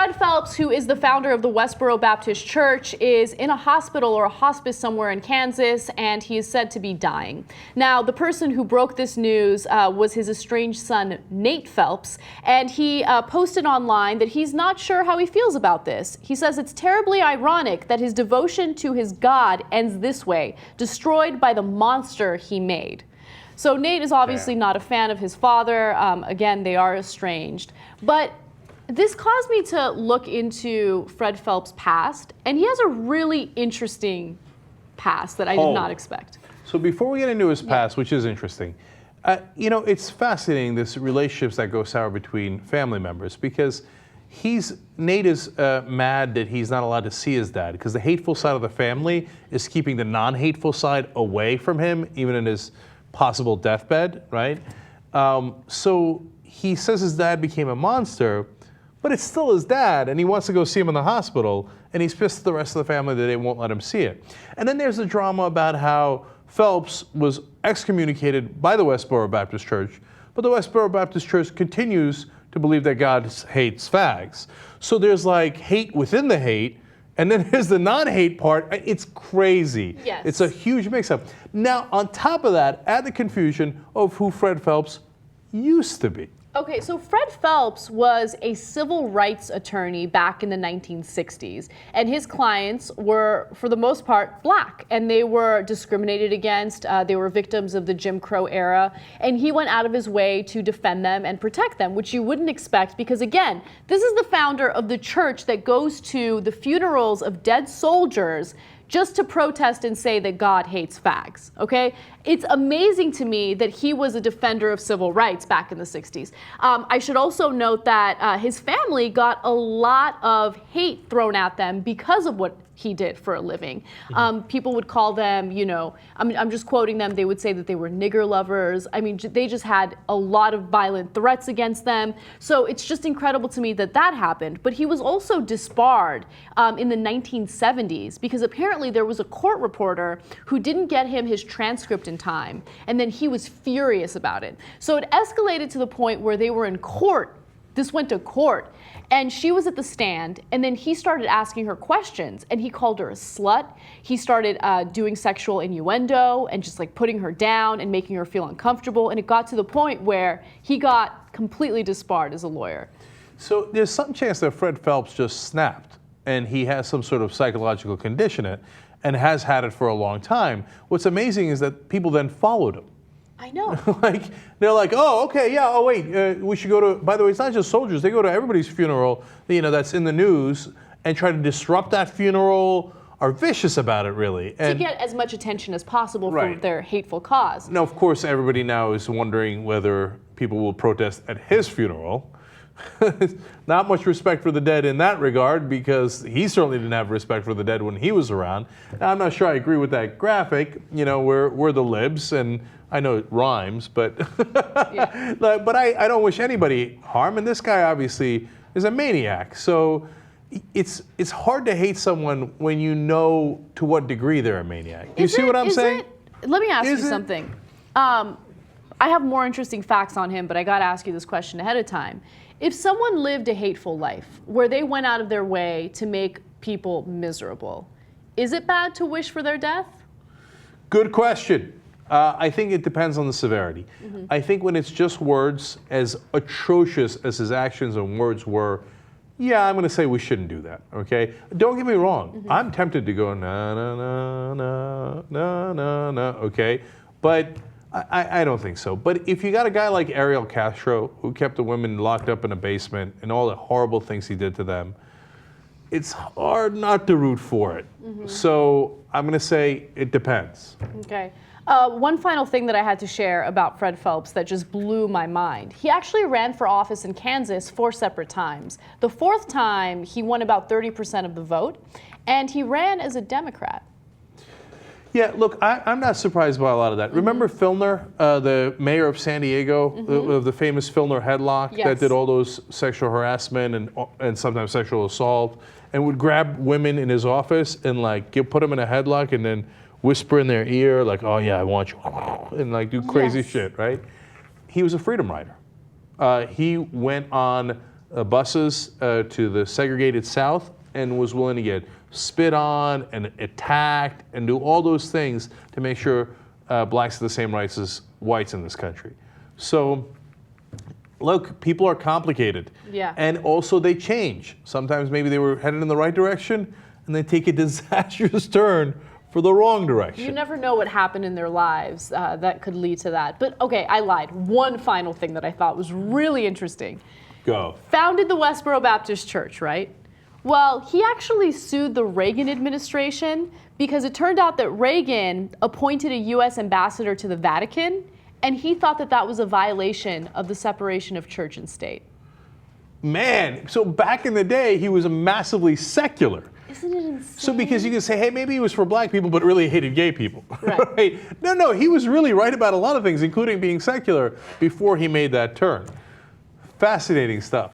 Fred Phelps, who is the founder of the Westboro Baptist Church, is in a hospital or a hospice somewhere in Kansas, and he is said to be dying. Now, the person who broke this news was his estranged son, Nate Phelps, and he posted online that he's not sure how he feels about this. He says it's terribly ironic that his devotion to his God ends this way, destroyed by the monster he made. So Nate is obviously not a fan of his father. Again, they are estranged. But this caused me to look into Fred Phelps' past, and he has a really interesting past that I did not expect. So before we get into his past, which is interesting, you know, it's fascinating, this relationships that go sour between family members, because Nate is mad that he's not allowed to see his dad, because the hateful side of the family is keeping the non-hateful side away from him, even in his possible deathbed, right? So he says his dad became a monster, but it's still his dad, and he wants to go see him in the hospital, and he's pissed at the rest of the family that they won't let him see it. And then there's the drama about how Phelps was excommunicated by the Westboro Baptist Church, but the Westboro Baptist Church continues to believe that God hates fags. So there's like hate within the hate, and then there's the non-hate part. It's crazy. Yes. It's a huge mix-up. Now, on top of that, add the confusion of who Fred Phelps used to be. Okay, so Fred Phelps was a civil rights attorney back in the 1960s, and his clients were, for the most part, black, and they were discriminated against. They were victims of the Jim Crow era, and he went out of his way to defend them and protect them, which you wouldn't expect because, again, this is the founder of the church that goes to the funerals of dead soldiers just to protest and say that God hates fags, okay? It's amazing to me that he was a defender of civil rights back in the 60s. I should also note that his family got a lot of hate thrown at them because of what he did for a living. People would call them, you know, I'm just quoting them, they would say that they were nigger lovers. I mean, they just had a lot of violent threats against them. So it's just incredible to me that that happened. But he was also disbarred in the 1970s because apparently there was a court reporter who didn't get him his transcript in time, and then he was furious about it. So it escalated to the point where they were in court. This went to court, and she was at the stand, and then he started asking her questions, and he called her a slut. He started doing sexual innuendo and just like putting her down and making her feel uncomfortable, and it got to the point where he got completely disbarred as a lawyer. So there's some chance that Fred Phelps just snapped, and he has some sort of psychological condition and has had it for a long time. What's amazing is that people then followed him. I know. Like, they're like, oh, okay, yeah, oh, wait, we should go to, by the way, it's not just soldiers, they go to everybody's funeral, you know, that's in the news, and try to disrupt that funeral, are vicious about it, really. And to get as much attention as possible for their hateful cause. Now, of course, everybody now is wondering whether people will protest at his funeral. Not much respect for the dead in that regard, because he certainly didn't have respect for the dead when he was around. Now, I'm not sure I agree with that graphic. You know, we're the libs, and I know it rhymes, but but I don't wish anybody harm. And this guy obviously is a maniac. So it's hard to hate someone when you know to what degree they're a maniac. Do you see what I'm saying? Let me ask you something. I have more interesting facts on him, but I got to ask you this question ahead of time. If someone lived a hateful life where they went out of their way to make people miserable, is it bad to wish for their death? Good question. I think it depends on the severity. I think when it's just words, as atrocious as his actions and words were, yeah, I'm going to say we shouldn't do that, okay? Don't get me wrong. I'm tempted to go, na, na, na, na, na, na, na, okay? But I don't think so. But if you got a guy like Ariel Castro, who kept the women locked up in a basement and all the horrible things he did to them, it's hard not to root for it. So I'm going to say it depends. Okay. One final thing that I had to share about Fred Phelps that just blew my mind. He actually ran for office in Kansas 4 separate times. The 4th time, he won about 30% of the vote, and he ran as a Democrat. Yeah, look, I'm not surprised by a lot of that. Remember Filner, the mayor of San Diego, of the famous Filner headlock that did all those sexual harassment and sometimes sexual assault, and would grab women in his office and like put them in a headlock and then whisper in their ear like, oh yeah, I want you, and like do crazy shit, right? He was a freedom rider. He went on buses to the segregated South and was willing to get spit on and attacked and do all those things to make sure blacks have the same rights as whites in this country. So, look, people are complicated. Yeah. And also they change. Sometimes maybe they were headed in the right direction and they take a disastrous turn for the wrong direction. You never know what happened in their lives that could lead to that. But okay, I lied. One final thing that I thought was really interesting. Go. Founded the Westboro Baptist Church, right? Well, he actually sued the Reagan administration because it turned out that Reagan appointed a U.S. ambassador to the Vatican, and he thought that that was a violation of the separation of church and state. Man, so back in the day, he was massively secular. Isn't it insane? So because you can say, hey, maybe he was for black people, but really hated gay people. Right. Right? No, he was really right about a lot of things, including being secular, before he made that turn. Fascinating stuff.